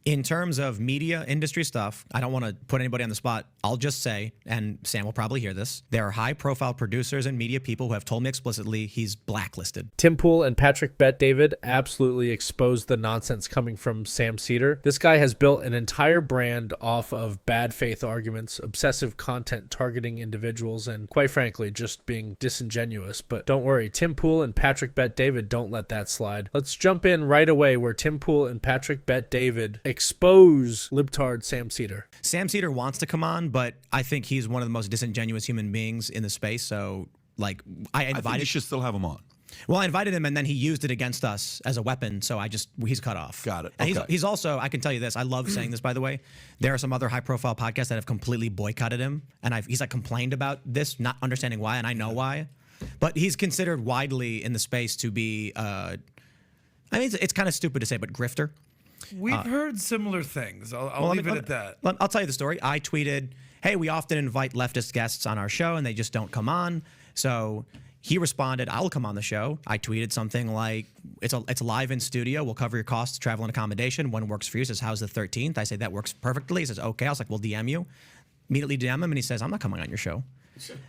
In terms of media industry stuff, I don't want to put anybody on the spot. I'll just say, and Sam will probably hear this, there are high-profile producers and media people who have told me explicitly he's blacklisted. Tim Pool and Patrick Bet-David absolutely exposed the nonsense coming from Sam Seder. This guy has built an entire brand off of bad faith arguments, obsessive content targeting individuals, and quite frankly, just being disingenuous. But don't worry, Tim Pool and Patrick Bet-David don't let that slide. Let's jump in right away where Tim Pool and Patrick Bet-David expose Libtard Sam Seder. Sam Seder wants to come on, but I think he's one of the most disingenuous human beings in the space. So, like, I think you should still have him on. Well, I invited him, and then he used it against us as a weapon. So he's cut off. Got it. And okay. he's also, I can tell you this. I love saying this, by the way. There are some other high-profile podcasts that have completely boycotted him, and he's like complained about this, not understanding why, and I know why. But he's considered widely in the space to be, I mean, it's kind of stupid to say, but grifter. We've heard similar things. I'll leave it at that. I'll tell you the story. I tweeted, hey, we often invite leftist guests on our show, and they just don't come on. So he responded, I'll come on the show. I tweeted something like, it's live in studio. We'll cover your costs, travel and accommodation. When works for you. He says, how's the 13th? I say, that works perfectly. He says, okay. I was like, we'll DM you. Immediately DM him, and he says, I'm not coming on your show.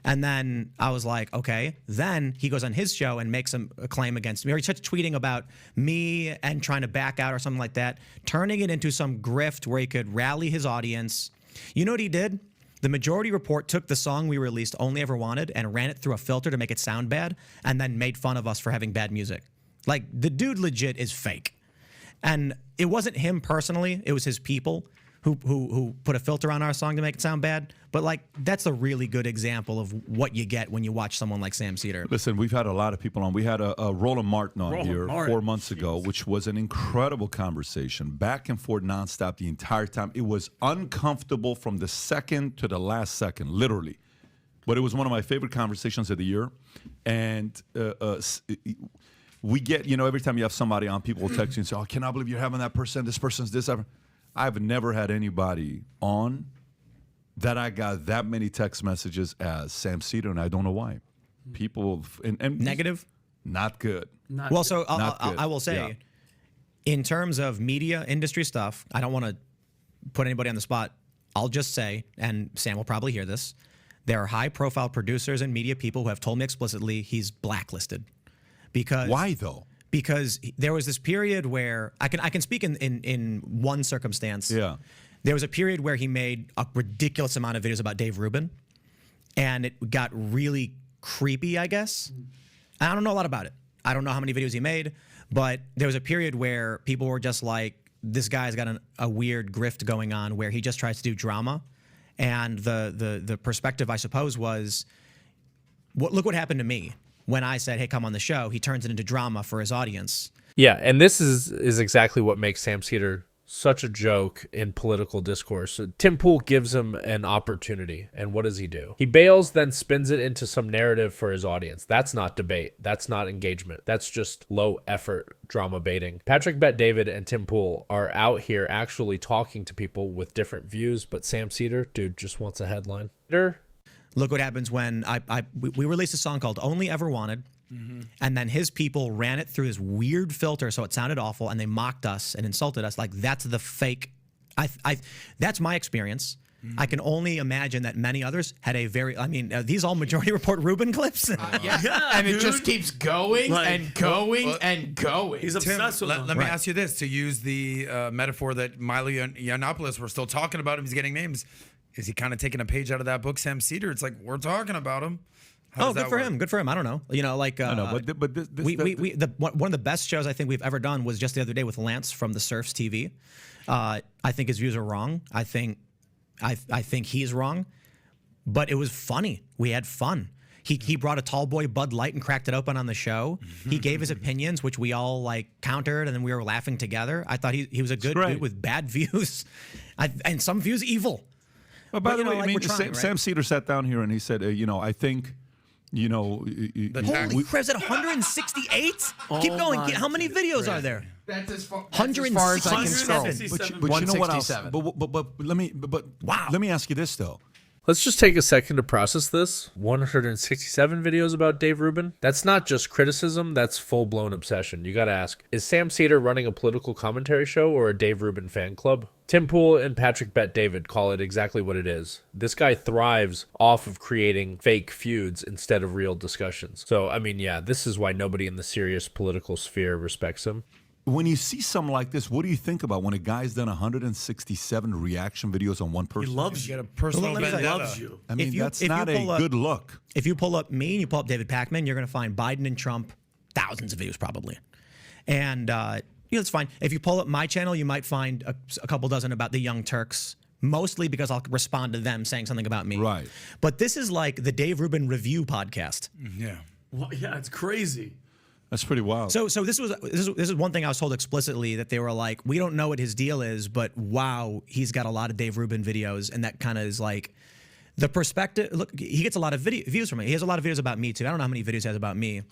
And then I was like, okay. Then he goes on his show and makes a claim against me. Or he's tweeting about me and trying to back out or something like that, turning it into some grift where he could rally his audience. You know what he did? The Majority Report took the song we released, Only Ever Wanted, and ran it through a filter to make it sound bad, and then made fun of us for having bad music. Like, the dude legit is fake. And it wasn't him personally, it was his people who put a filter on our song to make it sound bad. But, like, that's a really good example of what you get when you watch someone like Sam Seder. Listen, we've had a lot of people on. We had a Roland Martin on here 4 months ago, which was an incredible conversation, back and forth nonstop the entire time. It was uncomfortable from the second to the last second, literally. But it was one of my favorite conversations of the year. And we get, every time you have somebody on, people will text you and say, oh, I cannot believe you're having that person. This person's this. I've never had anybody on that I got that many text messages as Sam Seder, and I don't know why. People and negative, not good. Well, so I will say, in terms of media industry stuff, I don't want to put anybody on the spot. I'll just say, and Sam will probably hear this, there are high-profile producers and media people who have told me explicitly he's blacklisted. Because why though? Because there was this period where I can speak in one circumstance. Yeah. There was a period where he made a ridiculous amount of videos about Dave Rubin, and it got really creepy, I guess. And I don't know a lot about it. I don't know how many videos he made, but there was a period where people were just like, this guy's got a weird grift going on where he just tries to do drama. And the perspective, I suppose, was, look what happened to me. When I said, hey, come on the show, he turns it into drama for his audience. Yeah, and this is exactly what makes Sam Seder such a joke in political discourse. So Tim Pool gives him an opportunity, and what does he do? He bails, then spins it into some narrative for his audience. That's not debate. That's not engagement. That's just low-effort drama baiting. Patrick Bet-David and Tim Pool are out here actually talking to people with different views, but Sam Seder, dude, just wants a headline. Look what happens when we released a song called Only Ever Wanted, and then his people ran it through this weird filter so it sounded awful, and they mocked us and insulted us. Like, that's the fake. That's my experience. I can only imagine that many others had a very, these all Majority Report Rubin clips. Yeah, and it just keeps going and going and going. He's obsessed with them. Let me ask you this, to use the metaphor that Milo Yiannopoulos, we're still talking about him, he's getting names. Is he kind of taking a page out of that book, Sam Seder? It's like, we're talking about him. Good for him. Good for him. I don't know. One of the best shows I think we've ever done was just the other day with Lance from the Surfs TV. I think his views are wrong. I think he's wrong, but it was funny. We had fun. He brought a tall boy Bud Light and cracked it open on the show. He gave his opinions, which we all countered, and then we were laughing together. I thought he was a good dude with bad views, and some views evil. Well, by the way, Sam Seder sat down here and he said, I think, holy crap, is that 168? Keep going. How many videos are there? That's as far as I can scroll. But you know what else? But let me ask you this though. Let's just take a second to process this. 167 videos about Dave Rubin. That's not just criticism, that's full-blown obsession. You gotta ask, is Sam Seder running a political commentary show or a Dave Rubin fan club? Tim Pool and Patrick Bet David call it exactly what it is. This guy thrives off of creating fake feuds instead of real discussions. So, I mean, yeah, this is why nobody in the serious political sphere respects him. When you see something like this, what do you think about when a guy's done 167 reaction videos on one He person? loves Get you. a personal Well, let me tell He you, vendetta. loves you. I mean, If you- that's if you not pull a up- good look. If you pull up me and you pull up David Pakman, you're going to find Biden and Trump, thousands of views probably. And it's fine. If you pull up my channel, you might find a couple dozen about the Young Turks, mostly because I'll respond to them saying something about me. Right. But this is like the Dave Rubin Review Podcast. Yeah. Well, yeah, it's crazy. That's pretty wild. So this is one thing I was told explicitly, that they were like, we don't know what his deal is, but wow, he's got a lot of Dave Rubin videos, and that kind of is like the perspective. Look, he gets a lot of views from it. He has a lot of videos about me too. I don't know how many videos he has about me,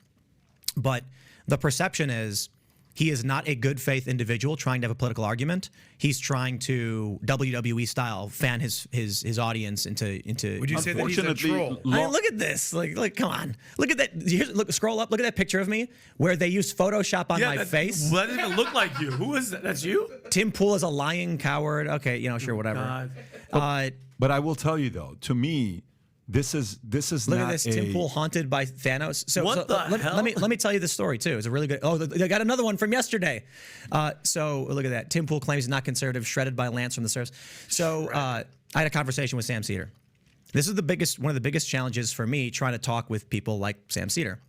but the perception is he is not a good faith individual trying to have a political argument. He's trying to WWE style fan his audience into. Would you say that he's a troll? I mean, look at this. Like, come on. Look at that. Look, scroll up. Look at that picture of me where they used Photoshop on my face. That didn't even look like you. Who is that? That's you? Tim Pool is a lying coward. Okay, sure, whatever. God. But I will tell you though, to me, this is Look not at this. Tim Pool haunted by Thanos. So, What the hell? Let me tell you the story too. It's a really good. Oh, they got another one from yesterday. So look at that. Tim Pool claims he's not conservative, shredded by Lance from the service. So I had a conversation with Sam Seder. This is one of the biggest challenges for me trying to talk with people like Sam Seder.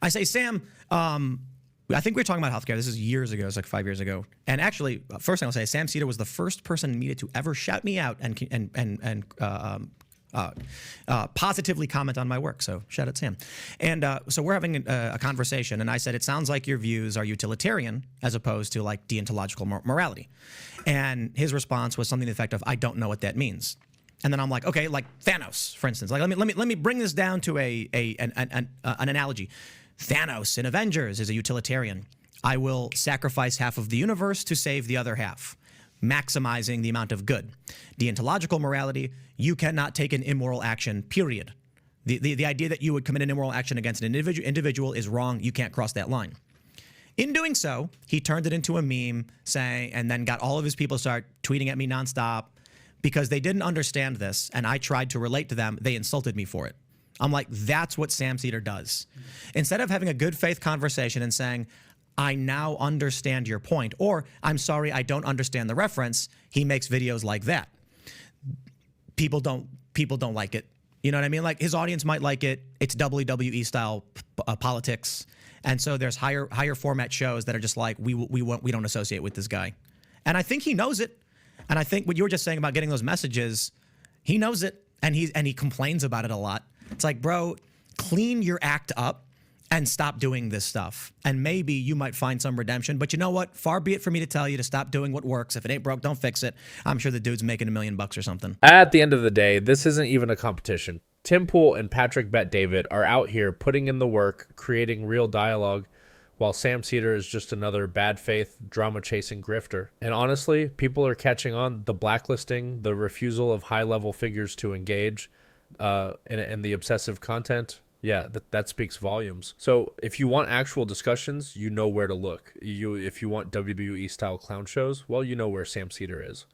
I say, Sam, I think we were talking about healthcare. This is years ago. It's like 5 years ago. And actually, first thing I'll say, Sam Seder was the first person in media to ever shout me out and positively comment on my work. So shout out Sam. And so we're having a conversation, and I said, it sounds like your views are utilitarian as opposed to like deontological morality. And his response was something to the effect of, I don't know what that means. And then I'm like, okay, like Thanos, for instance. Like let me bring this down to an analogy. Thanos in Avengers is a utilitarian. I will sacrifice half of the universe to save the other half, maximizing the amount of good. Deontological morality, you cannot take an immoral action, period. The idea that you would commit an immoral action against an individual is wrong. You can't cross that line. In doing so, he turned it into a meme saying, and then got all of his people to start tweeting at me nonstop because they didn't understand this, and I tried to relate to them. They insulted me for it. I'm like, that's what Sam Seder does. Instead of having a good faith conversation and saying, I now understand your point, or I'm sorry, I don't understand the reference, he makes videos like that. People don't like it. You know what I mean? Like his audience might like it. It's WWE style politics. And so there's higher format shows that are just like, we don't associate with this guy. And I think he knows it. And I think what you were just saying about getting those messages, he knows it, and he complains about it a lot. It's like, bro, clean your act up and stop doing this stuff. And maybe you might find some redemption. But you know what? Far be it for me to tell you to stop doing what works. If it ain't broke, don't fix it. I'm sure the dude's making $1 million or something. At the end of the day, this isn't even a competition. Tim Pool and Patrick Bet David are out here putting in the work, creating real dialogue, while Sam Seder is just another bad faith, drama-chasing grifter. And honestly, people are catching on the blacklisting, the refusal of high-level figures to engage, and the obsessive content. Yeah, that speaks volumes. So if you want actual discussions, you know where to look. If you want WWE-style clown shows, well, you know where Sam Seder is.